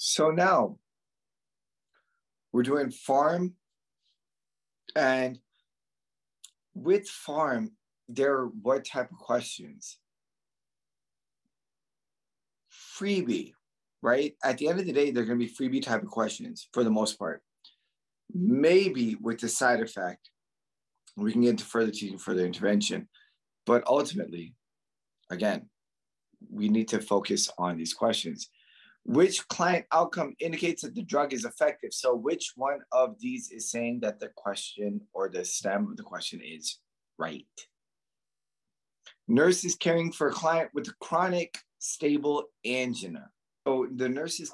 So now we're doing Pharm, and with Pharm, there are what type of questions? Freebie, right? At the end of the day, they're going to be freebie type of questions for the most part. Maybe with the side effect, we can get into further teaching, further intervention. But ultimately, again, we need to focus on these questions. Which client outcome indicates that the drug is effective? So which one of these is saying that the question or the stem of the question is right? Nurse is caring for a client with chronic stable angina. So the nurse is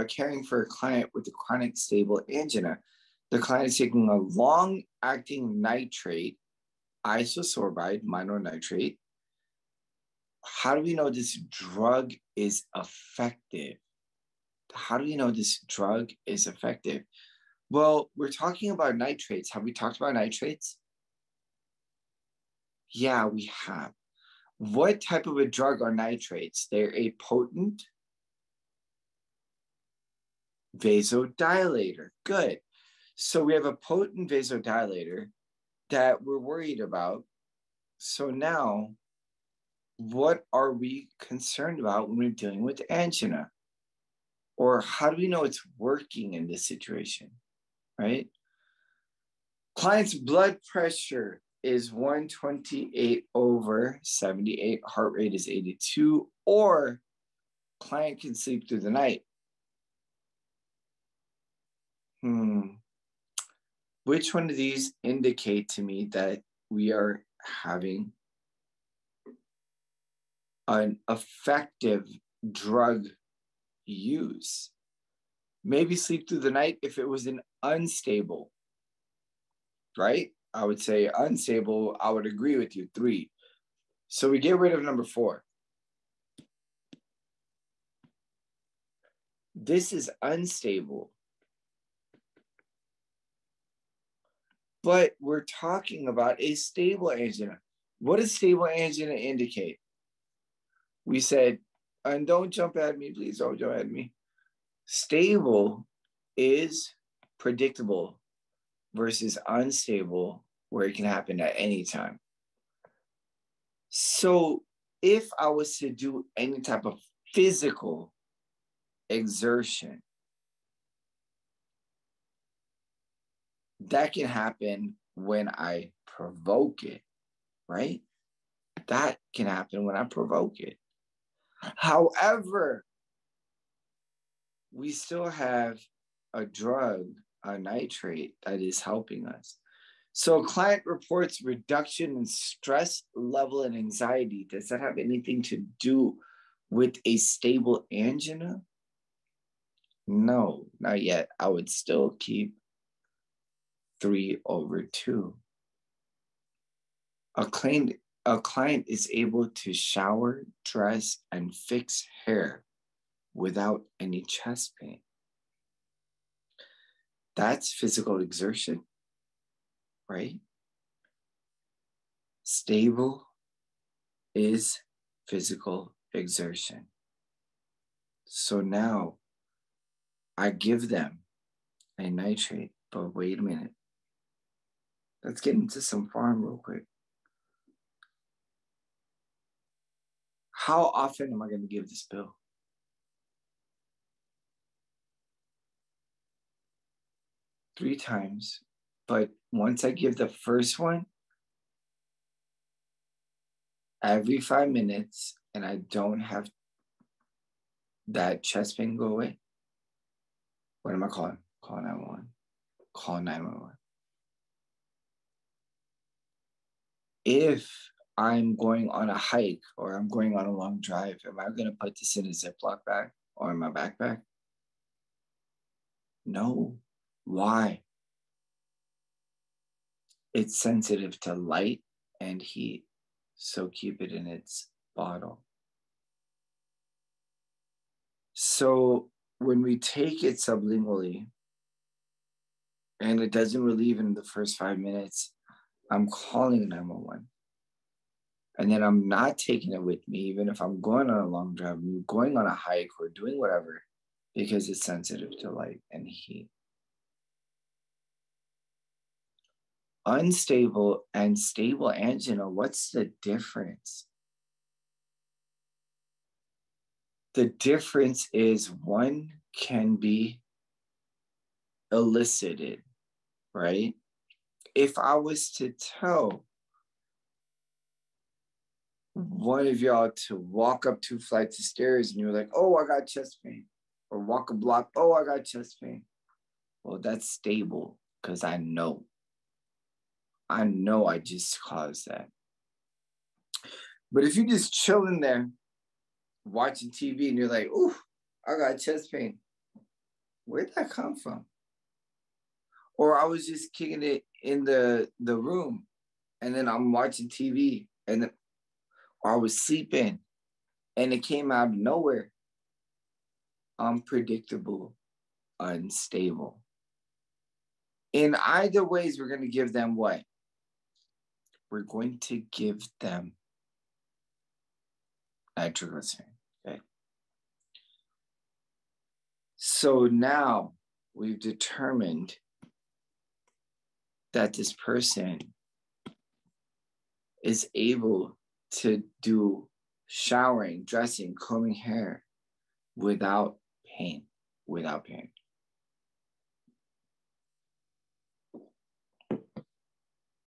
caring for a client with a chronic stable angina. The client is taking a long-acting nitrate, isosorbide, mononitrate. How do we know this drug is effective? How do we know this drug is effective? Well, we're talking about nitrates. Have we talked about nitrates? Yeah, we have. What type of a drug are nitrates? They're a potent vasodilator. Good. So we have a potent vasodilator that we're worried about. So now, what are we concerned about when we're dealing with angina? Or how do we know it's working in this situation, right? Client's blood pressure is 128/78, heart rate is 82, or client can sleep through the night. Which one of these indicate to me that we are having an effective drug use? Maybe sleep through the night if it was an unstable, right? I would say unstable. I would agree with you, 3. So we get rid of number 4. This is unstable. But we're talking about a stable angina. What does stable angina indicate? We said, and don't jump at me, please don't jump at me. Stable is predictable versus unstable, where it can happen at any time. So if I was to do any type of physical exertion, that can happen when I provoke it, right? That can happen when I provoke it. However, we still have a drug, a nitrate, that is helping us. So client reports reduction in stress level and anxiety. Does that have anything to do with a stable angina? No, not yet. I would still keep 3/2. A client is able to shower, dress, and fix hair without any chest pain. That's physical exertion, right? Stable is physical exertion. So now I give them a nitrate, but wait a minute. Let's get into some Pharm real quick. How often am I going to give this pill? 3 times. But once I give the first one, every 5 minutes, and I don't have that chest pain go away, what am I calling? Call 911. Call 911. If I'm going on a hike or I'm going on a long drive, am I going to put this in a Ziploc bag or in my backpack? No. Why? It's sensitive to light and heat, so keep it in its bottle. So when we take it sublingually and it doesn't relieve in the first 5 minutes, I'm calling 911. And then I'm not taking it with me, even if I'm going on a long drive, going on a hike or doing whatever. because it's sensitive to light and heat. Unstable and stable angina, what's the difference? The difference is one can be elicited, right? If I was to tell one of y'all to walk up 2 flights of stairs and you're like, oh, I got chest pain, or walk a block, oh, I got chest pain. Well, that's stable because I know I just caused that. But if you're just chilling there watching TV and you're like, ooh, I got chest pain, where'd that come from? Or I was just kicking it in the room and then I'm watching TV and or I was sleeping and it came out of nowhere. Unpredictable, unstable. In either ways, we're going to give them what? We're going to give them nitroglycerin, okay? So now we've determined that this person is able to do showering, dressing, combing hair without pain,